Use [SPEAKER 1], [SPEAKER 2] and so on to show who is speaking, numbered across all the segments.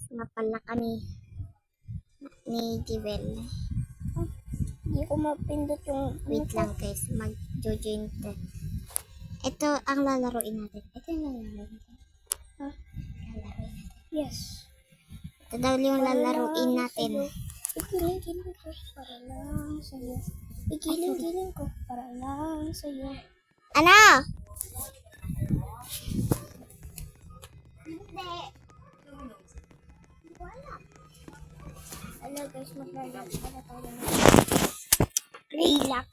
[SPEAKER 1] na pala kami ni Jewel.
[SPEAKER 2] Hindi ko mapindot yung...
[SPEAKER 1] Wait lang guys, mag-join tayo. Ito ang lalaroin natin. Ito yung lalaroin natin.
[SPEAKER 2] Huh?
[SPEAKER 1] Lalaroin natin.
[SPEAKER 2] Yes.
[SPEAKER 1] Ito daw yung lalaroin natin.
[SPEAKER 2] Igiling-giling ko para lang sa'yo. Igiling-giling ko para lang sa'yo.
[SPEAKER 1] Ano?
[SPEAKER 2] Hello guys, maglalaro pala tayo ng...
[SPEAKER 1] Relax.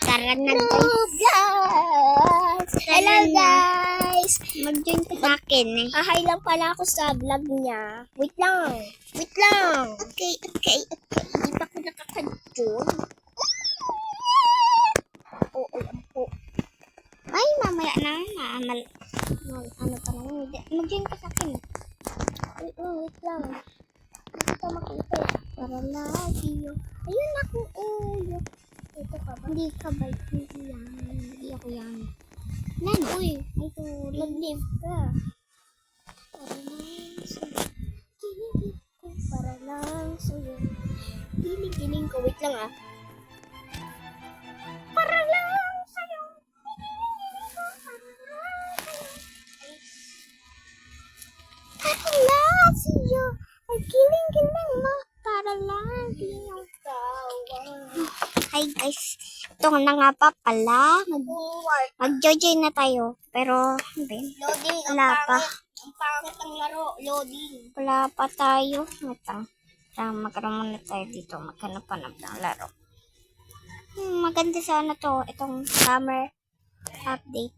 [SPEAKER 1] Tara na
[SPEAKER 2] Hello
[SPEAKER 1] guys.
[SPEAKER 2] guys! Hello guys!
[SPEAKER 1] Mag-join ka sa akin eh.
[SPEAKER 2] Hi lang pala ako sa vlog niya. Wait lang. Wait lang.
[SPEAKER 1] Okay.
[SPEAKER 2] Hindi pa ko nakakadyon. Oo, po.
[SPEAKER 1] Ay, mamaya na. Ano pa naman. Mag-join ka sa akin.
[SPEAKER 2] Wait lang. Hindi ka makita.
[SPEAKER 1] Para lagi yun.
[SPEAKER 2] Ayun ako. Uyo. Ito ka ba?
[SPEAKER 1] Hindi ka ba? Hindi yan. Hindi ako yan. Nano?
[SPEAKER 2] Uy,
[SPEAKER 1] Ay, sorry.
[SPEAKER 2] mag-live ka. Para lang sa'yo. Giling-giling ko para lang sa'yo. Giling-giling ko. Wait lang ah. Para lang sa'yo. Giling-giling ko para lang sa'yo.
[SPEAKER 1] Para lagi yun. Ay, giling-giling mo. Para lagi yun. Hi guys. Ito na nga pa pala. Mag-join na tayo. Pero,
[SPEAKER 2] Loading.
[SPEAKER 1] wala pa.
[SPEAKER 2] Ang pangit ang laro. Loading.
[SPEAKER 1] Wala pa tayo. Ito. Magkaroon muna tayo dito. Maghanap-hanap ng laro. Maganda sana to. Itong summer update.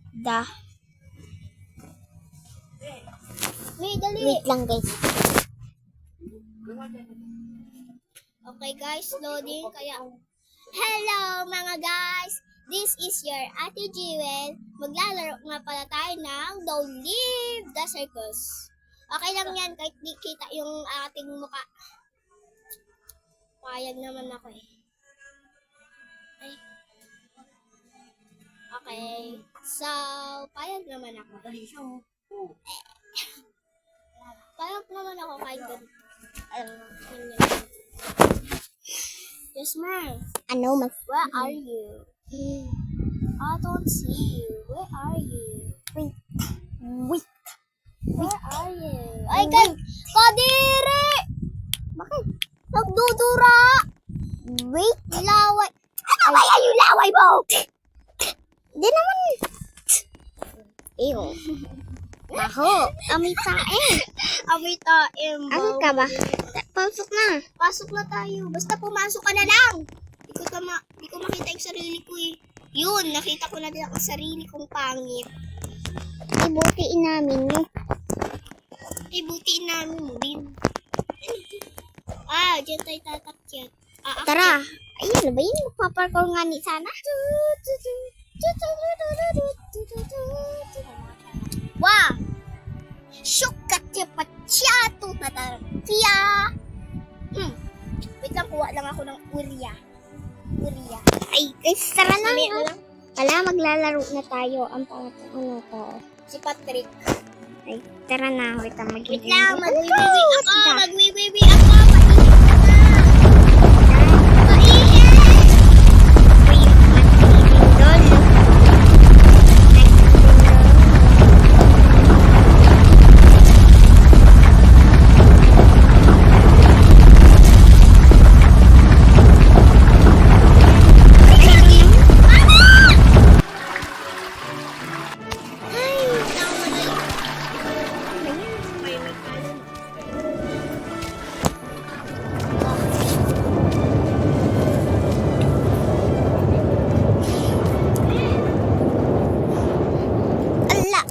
[SPEAKER 2] May dali.
[SPEAKER 1] Wait lang guys.
[SPEAKER 2] Okay guys, loading. Kaya, hello mga guys! This is your Ate Jewel. Maglalaro nga pala tayo ng Don't Leave the Circus. Okay lang yan kahit di kita yung ating muka. Payag naman ako eh. Okay. So, payag naman ako. Payag naman ako kahit ganito. Yes, ma'am.
[SPEAKER 1] Ano mas?
[SPEAKER 2] Where are you? I don't see you. Where are you?
[SPEAKER 1] Wait.
[SPEAKER 2] Where are you? Ay, Kadiri!
[SPEAKER 1] Bakit?
[SPEAKER 2] Nagdudura!
[SPEAKER 1] Wait.
[SPEAKER 2] Laway.
[SPEAKER 1] Ano ba yan yung laway mo? Di naman. Ew. Baho. Amoy tae.
[SPEAKER 2] Amoy taim.
[SPEAKER 1] Ano ka ba? Pasok na.
[SPEAKER 2] Pasok na tayo. Basta pumasok ka na lang. Di ko makita yung sarili ko eh. Yun, nakita ko na din ang sarili kong pangit.
[SPEAKER 1] Ibutiin namin mo.
[SPEAKER 2] Ibutiin namin mo din. Diyan tayo tatakyat.
[SPEAKER 1] Tara. Ayun, ano ba yun? Magpaparkour nga ni sana.
[SPEAKER 2] Wow! Shukatya pachato tatarapya! Wait lang, kuha lang ako ng urya.
[SPEAKER 1] Ay, guys, tara na.
[SPEAKER 2] Mamaya na lang.
[SPEAKER 1] Wala, maglalaro na tayo. Ang pangatang ano to.
[SPEAKER 2] Si Patrick.
[SPEAKER 1] Ay, tara na. Wait lang,
[SPEAKER 2] Wait lang, magwiwiwi ako.
[SPEAKER 1] Sida.
[SPEAKER 2] Magwiwiwi ako. Mainit na.
[SPEAKER 1] Wait, nagpipindol.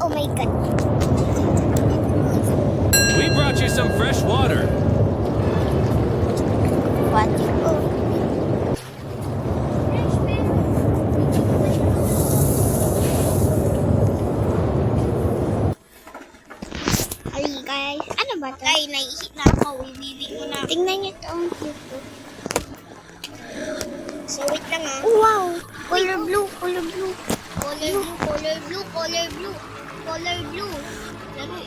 [SPEAKER 1] Oh my God.
[SPEAKER 3] We brought you some fresh water.
[SPEAKER 1] What? Ay, guys. Ano ba to?
[SPEAKER 2] Ay, naihi na ako. Wiwiwi ko na.
[SPEAKER 1] Tingnan niyo ito. Ang cute.
[SPEAKER 2] So, wait lang ah.
[SPEAKER 1] Oh, wow. Color blue. Color blue.
[SPEAKER 2] Color blue, color blue, color blue. Color blue. Laro.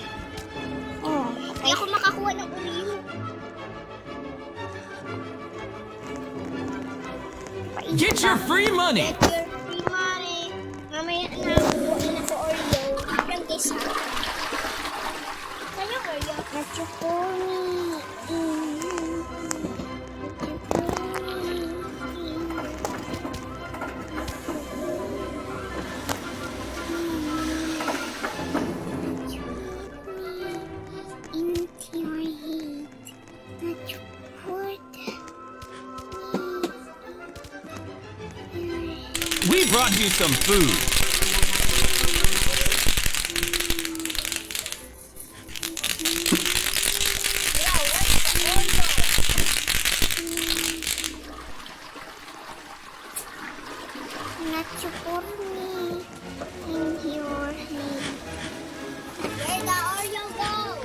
[SPEAKER 1] Oh,
[SPEAKER 2] Hindi ako makakuha ng Oreo.
[SPEAKER 3] Get your free money.
[SPEAKER 2] Get your free money. Mamaya na, kukuha na sa Oreo. Yan guys ha. Saan yung Oreo?
[SPEAKER 1] Nachupuni. Into your head.
[SPEAKER 3] We brought you some food.
[SPEAKER 1] Nachupuni. In your head.
[SPEAKER 2] Where the Oreo go?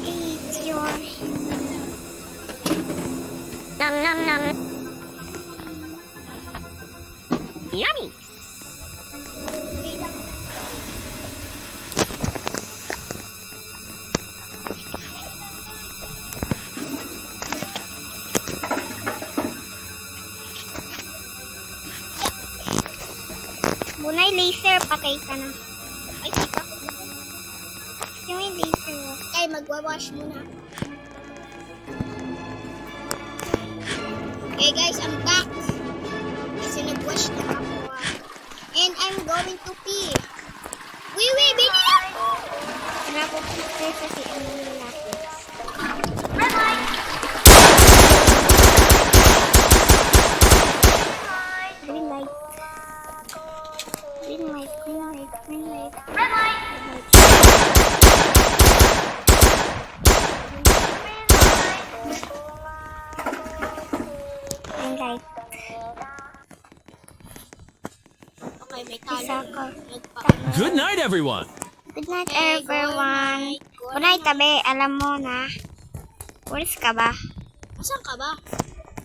[SPEAKER 1] Eat your head. Nom nom nom. Yummy. Bunay laser, patay ka na.
[SPEAKER 2] Ay, tita.
[SPEAKER 1] Yung may laser. Oh.
[SPEAKER 2] Kay magwawash muna. Okay guys, I'm back. Kasi nagwash na ako. And I'm going to pee. Wee, bili ako!
[SPEAKER 1] Napupunta sa si Emily natin.
[SPEAKER 2] Bye-bye!
[SPEAKER 1] Green light. Green light, green light, green light.
[SPEAKER 2] Bye-bye!
[SPEAKER 1] Green light.
[SPEAKER 2] Okay, may
[SPEAKER 1] Isa
[SPEAKER 2] talo.
[SPEAKER 1] ko.
[SPEAKER 3] Good night, everyone.
[SPEAKER 1] Good night, everyone. Good night, tabi. Alam mo na. Walis ka ba?
[SPEAKER 2] Asan ka ba?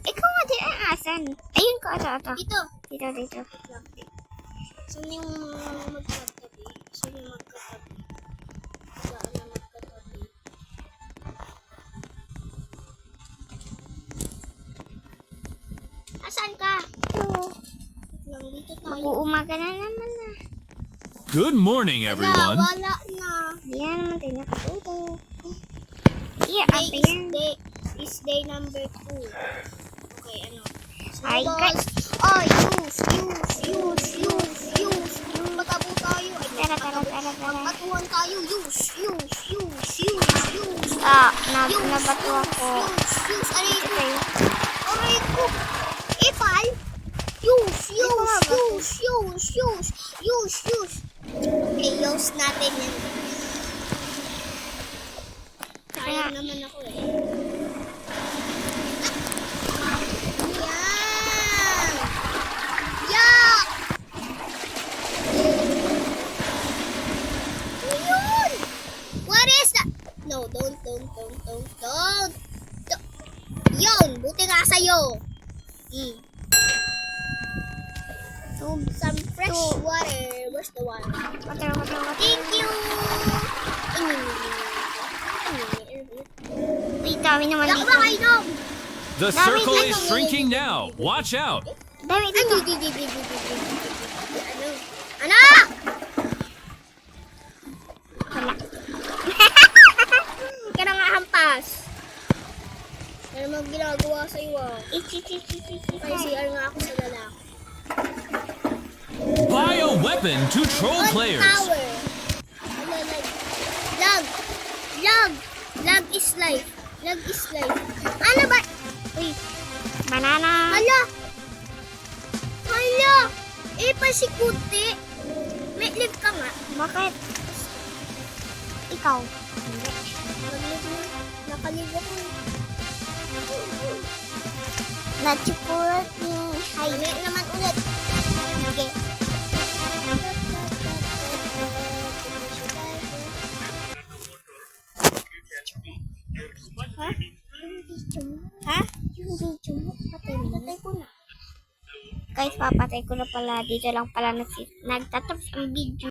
[SPEAKER 1] Ikaw nga din ang asan. Ayun ko, ito.
[SPEAKER 2] Dito.
[SPEAKER 1] Dito.
[SPEAKER 2] Saan yung magkatabi? Saan yung magkatabi? Saan yung magkatabi? Asan ka?
[SPEAKER 1] Ito.
[SPEAKER 2] Lang dito tayo.
[SPEAKER 1] Mag-uumaga na naman na.
[SPEAKER 3] Good morning, everyone.
[SPEAKER 2] Wala na.
[SPEAKER 1] Hindi na naman tayo nakatulog. Iya,
[SPEAKER 2] Today
[SPEAKER 1] apa
[SPEAKER 2] is
[SPEAKER 1] yan?
[SPEAKER 2] day number 2. Okay, ano?
[SPEAKER 1] Ay,
[SPEAKER 2] Noodles. Oh, use. Magkabo tayo. Ay,
[SPEAKER 1] Tara.
[SPEAKER 2] magkatuhan tayo. Use.
[SPEAKER 1] Ah, nabato ako.
[SPEAKER 2] Use. Aray
[SPEAKER 1] Ito
[SPEAKER 2] ko.
[SPEAKER 1] tayo.
[SPEAKER 2] Aray ko. Ipal. Use. Okay, use natin yan. Sayang naman ako eh. Yan! Yak! Ayun! What is that? No, don't. Yun! Buti nga sa'yo. Some fresh water. Where's the water?
[SPEAKER 1] Water.
[SPEAKER 2] Thank you!
[SPEAKER 1] Uy, dami naman
[SPEAKER 2] Wala ko
[SPEAKER 1] dito.
[SPEAKER 2] ba kainom?
[SPEAKER 3] The circle is shrinking now. Watch out.
[SPEAKER 1] Dami dito.
[SPEAKER 2] Ano?
[SPEAKER 1] Wala.
[SPEAKER 2] Ka na nga hampas. Ano mag ginagawa sa iyo? Kaya CR nga ako sa lalaki.
[SPEAKER 3] Buy a weapon to troll
[SPEAKER 2] On
[SPEAKER 3] players.
[SPEAKER 2] power. Lag is life. Ano ba?
[SPEAKER 1] Uy, banana.
[SPEAKER 2] Hala! Pasikuti. May live ka nga.
[SPEAKER 1] Bakit? Ikaw.
[SPEAKER 2] Mag-live na. Nakalive ako.
[SPEAKER 1] Nachupulot ni
[SPEAKER 2] Ay, may naman ulit.
[SPEAKER 1] Sige.
[SPEAKER 2] Ha? Ha? Yung video mo, patay ko na.
[SPEAKER 1] Guys, papatay ko na pala. Dito lang pala nagtatapos ang video.